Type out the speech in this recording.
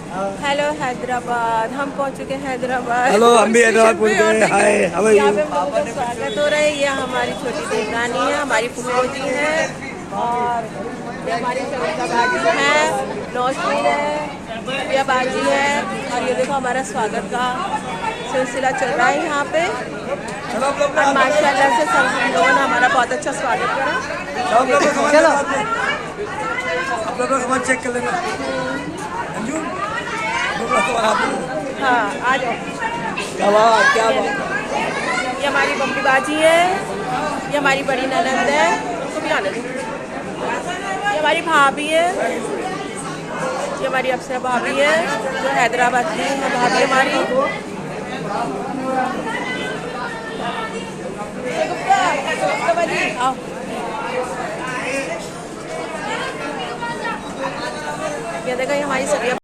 Hello Hyderabad, हम पहुंच चुके हैं हैदराबाद। हेलो, हम भी हैदराबाद पहुंच गए। हाय, हाउ आर यहाँ यू? पे हम लोगों का स्वागत हो रहा है। ये हमारी छोटी देवरानी है, हमारी फुफो जी है, और ये हमारी सविता बाजी है, नौशीन है, ये बाजी है, और ये देखो हमारा स्वागत का सिलसिला चल रहा है यहाँ पे। और माशाल्लाह से सब लोगों ने हमारा बहुत अच्छा स्वागत करा। चलो आप लोग का सामान चेक कर लेना। अंजू, हाँ, आ जाओ। क्या बात, क्या बात। ये हमारी बम्बी बाजी है, ये हमारी बड़ी ननंद है, उसको भी आने दो। ये हमारी भाभी है, ये हमारी अप्सरा भाभी है, जो हैदराबाद की है भाभी हमारी। आओ। ये देखो, ये हमारी सभी